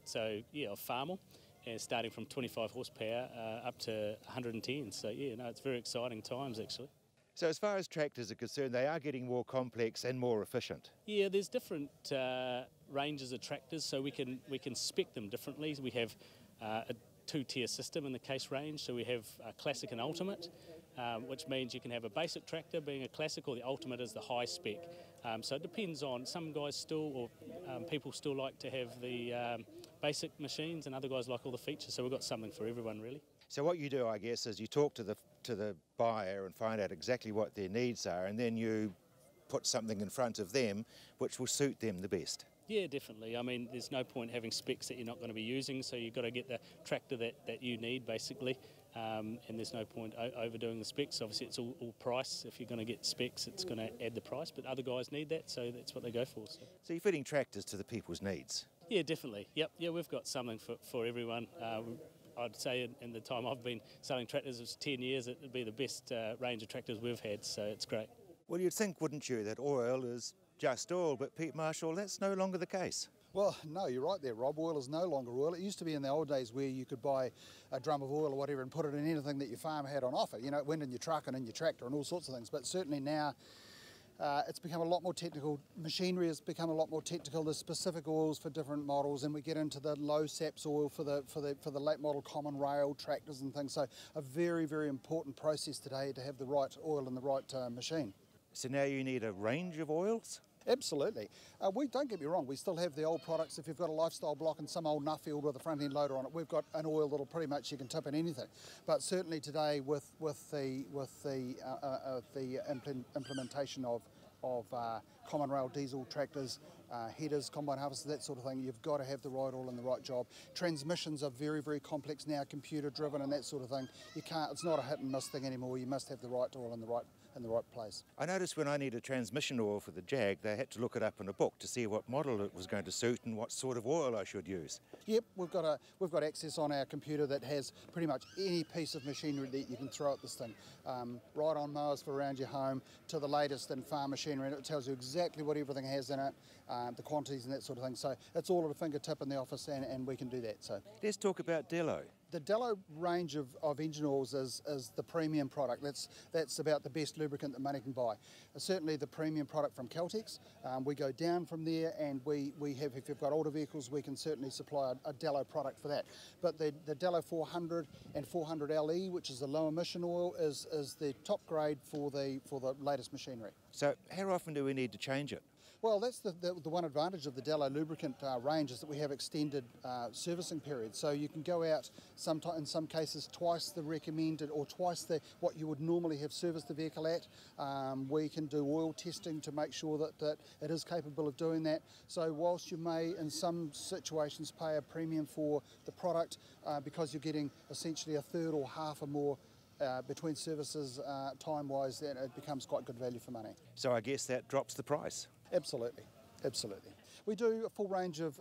[SPEAKER 9] So yeah, of Farmal, and starting from 25 horsepower up to 110. So yeah, no, it's very exciting times actually.
[SPEAKER 1] So as far as tractors are concerned, they are getting more complex and more efficient.
[SPEAKER 9] Yeah, there's different ranges of tractors, so we can spec them differently. We have a two-tier system in the Case range, so we have Classic and Ultimate, which means you can have a basic tractor being a Classic, or the Ultimate is the high spec. So it depends on, some guys still, or people still like to have the basic machines, and other guys like all the features, so we've got something for everyone really.
[SPEAKER 1] So what you do, I guess, is you talk to the buyer and find out exactly what their needs are, and then you put something in front of them which will suit them the best.
[SPEAKER 9] Yeah, definitely. I mean, there's no point having specs that you're not going to be using, so you've got to get the tractor that you need, basically, and there's no point overdoing the specs. Obviously, it's all price. If you're going to get specs, it's going to add the price, but other guys need that, so that's what they go for.
[SPEAKER 1] So you're fitting tractors to the people's needs?
[SPEAKER 9] Yeah, definitely. Yep. Yeah, we've got something for everyone. I'd say in the time I've been selling tractors, it's 10 years, it would be the best range of tractors we've had, so it's great.
[SPEAKER 1] Well, you'd think, wouldn't you, that oil is just oil, but Pete Marshall, that's no longer the case.
[SPEAKER 10] Well, no, you're right there, Rob. Oil is no longer oil. It used to be in the old days where you could buy a drum of oil or whatever and put it in anything that your farm had on offer. You know, it went in your truck and in your tractor and all sorts of things. But certainly now it's become a lot more technical. Machinery has become a lot more technical. There's specific oils for different models, and we get into the low SAPS oil for the late model common rail tractors and things. So a very, very important process today to have the right oil in the right machine.
[SPEAKER 1] So now you need a range of oils?
[SPEAKER 10] Absolutely. We don't get me wrong, we still have the old products. If you've got a lifestyle block and some old Nuffield with a front end loader on it, we've got an oil that'll pretty much you can tip in anything. But certainly today with the implementation of common rail diesel tractors, headers, combine harvesters, that sort of thing, you've got to have the right oil in the right job. Transmissions are very, very complex now, computer driven and that sort of thing. You can't, it's not a hit and miss thing anymore. You must have the right oil in the right place.
[SPEAKER 1] I noticed when I need a transmission oil for the Jag, they had to look it up in a book to see what model it was going to suit and what sort of oil I should use.
[SPEAKER 10] Yep, we've got access on our computer that has pretty much any piece of machinery that you can throw at this thing. Right on mowers for around your home to the latest in farm machinery, and it tells you exactly what everything has in it, the quantities and that sort of thing. So it's all at a fingertip in the office, and we can do that. So
[SPEAKER 1] let's talk about Dello.
[SPEAKER 10] The Dello range of engine oils is the premium product. That's about the best lubricant that money can buy. Certainly the premium product from Caltex. We go down from there, and we have, if you've got older vehicles, we can certainly supply a Dello product for that. But the Dello 400 and 400 LE, which is the low emission oil, is the top grade for the latest machinery.
[SPEAKER 1] So how often do we need to change it?
[SPEAKER 10] Well, that's the one advantage of the Dello lubricant range is that we have extended servicing periods. So you can go out in some cases twice the recommended or twice what you would normally have serviced the vehicle at. We can do oil testing to make sure that it is capable of doing that. So whilst you may in some situations pay a premium for the product because you're getting essentially a third or half or more between services time-wise, then it becomes quite good value for money.
[SPEAKER 1] So I guess that drops the price.
[SPEAKER 10] Absolutely, absolutely. We do a full range of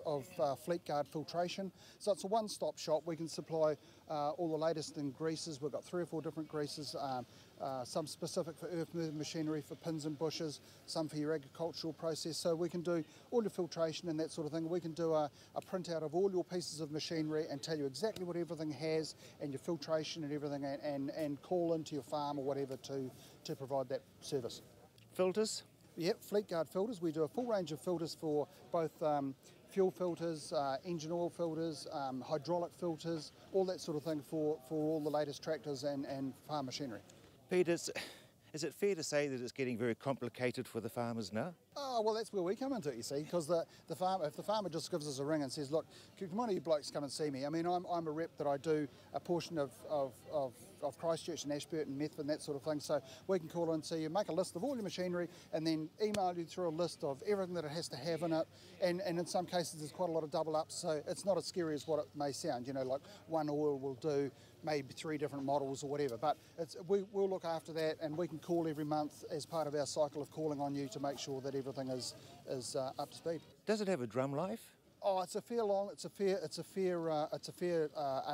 [SPEAKER 10] Fleet Guard filtration, so it's a one-stop shop. We can supply all the latest in greases. We've got 3 or 4 different greases, some specific for earth-moving machinery, for pins and bushes, some for your agricultural process. So we can do all your filtration and that sort of thing. We can do a printout of all your pieces of machinery and tell you exactly what everything has and your filtration and everything, and call into your farm or whatever to provide that service.
[SPEAKER 1] Filters?
[SPEAKER 10] Yep, Fleet Guard filters. We do a full range of filters for both fuel filters, engine oil filters, hydraulic filters, all that sort of thing for all the latest tractors and farm machinery.
[SPEAKER 1] Peter, is it fair to say that it's getting very complicated for the farmers now?
[SPEAKER 10] Oh, well, that's where we come into it, you see, because if the farmer just gives us a ring and says, look, can one of you blokes come and see me? I mean, I'm a rep that I do a portion of Christchurch and Ashburton, Methven, that sort of thing, so we can call in and see you, make a list of all your machinery and then email you through a list of everything that it has to have in it, and in some cases there's quite a lot of double ups, so it's not as scary as what it may sound, you know, like one oil will do maybe 3 different models or whatever, but we'll look after that, and we can call every month as part of our cycle of calling on you to make sure that everything is up to speed.
[SPEAKER 1] Does it have a drum life?
[SPEAKER 10] Oh, it's a fair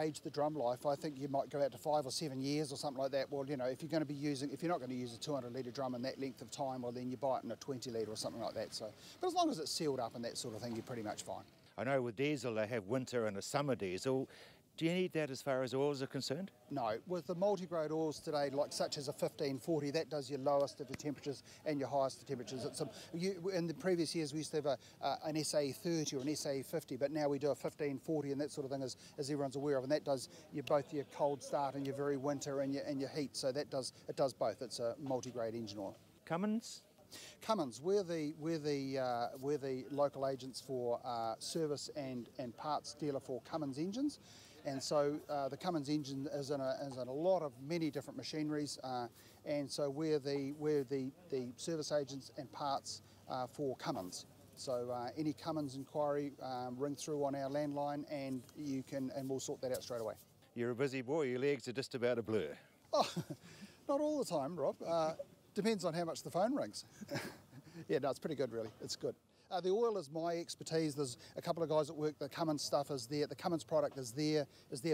[SPEAKER 10] age, the drum life. I think you might go out to 5 or 7 years or something like that. Well, you know, if you're not going to use a 200 litre drum in that length of time, well then you buy it in a 20 litre or something like that. So, but as long as it's sealed up and that sort of thing, you're pretty much fine.
[SPEAKER 1] I know with diesel they have winter and a summer diesel. Do you need that as far as oils are concerned? No. With the multi-grade oils today, like such as a 1540, that does your lowest of the temperatures and your highest of the temperatures. In the previous years, we used to have an SA30 or an SA50, but now we do a 1540 and that sort of thing, as everyone's aware of, and that does both your cold start and your very winter and your heat. So it does both. It's a multi-grade engine oil. Cummins? Cummins, we're the local agents for service and parts dealer for Cummins engines. And so the Cummins engine is in a many different machineries, and so we're the service agents and parts for Cummins. So any Cummins inquiry, ring through on our landline, and we'll sort that out straight away. You're a busy boy. Your legs are just about a blur. Oh, not all the time, Rob. Depends on how much the phone rings. Yeah, no, it's pretty good, really. It's good. The oil is my expertise. There's a couple of guys that work. The Cummins stuff is there. The Cummins product is their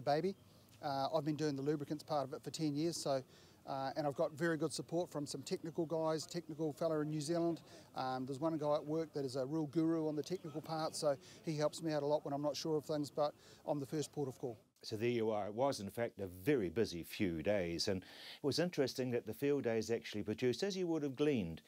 [SPEAKER 1] baby. I've been doing the lubricants part of it for 10 years, so and I've got very good support from some technical guys, technical fella in New Zealand. There's one guy at work that is a real guru on the technical part, so he helps me out a lot when I'm not sure of things, but I'm the first port of call. So there you are. It was, in fact, a very busy few days, and it was interesting that the field days actually produced, as you would have gleaned,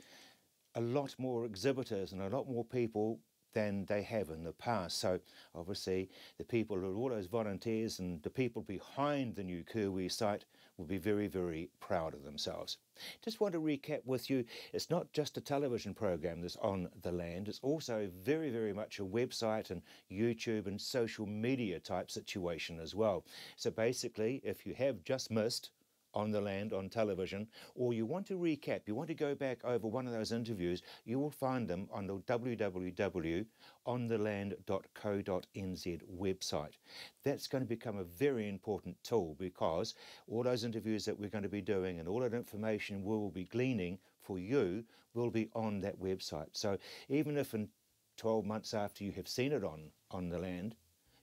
[SPEAKER 1] a lot more exhibitors and a lot more people than they have in the past. So obviously the people, all those volunteers and the people behind the new Kirwee site will be very, very proud of themselves. Just want to recap with you, it's not just a television program that's on the land, it's also very, very much a website and YouTube and social media type situation as well. So basically, if you have just missed On the Land on television, or you want to recap, you want to go back over one of those interviews, you will find them on the www.ontheland.co.nz website. That's going to become a very important tool, because all those interviews that we're going to be doing and all that information we will be gleaning for you will be on that website. So even if in 12 months after you have seen it on the land,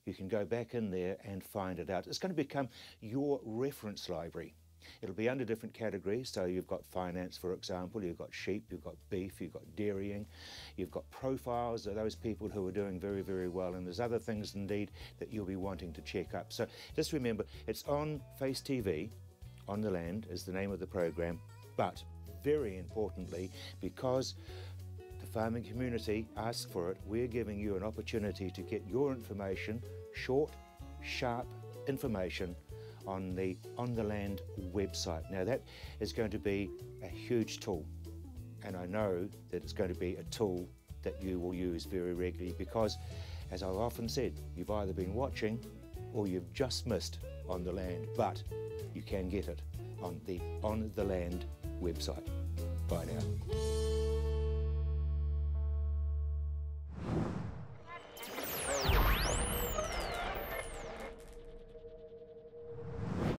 [SPEAKER 1] you can go back in there and find it out. It's going to become your reference library. It'll be under different categories, so you've got finance, for example, you've got sheep, you've got beef, you've got dairying, you've got profiles of those people who are doing very, very well, and there's other things indeed that you'll be wanting to check up. So just remember, it's on Face TV, On the Land is the name of the program, but very importantly, because the farming community asks for it, we're giving you an opportunity to get your information, short, sharp information, on the Land website. Now that is going to be a huge tool, and I know that it's going to be a tool that you will use very regularly, because, as I've often said, you've either been watching or you've just missed On the Land, but you can get it on the On the Land website. Bye now.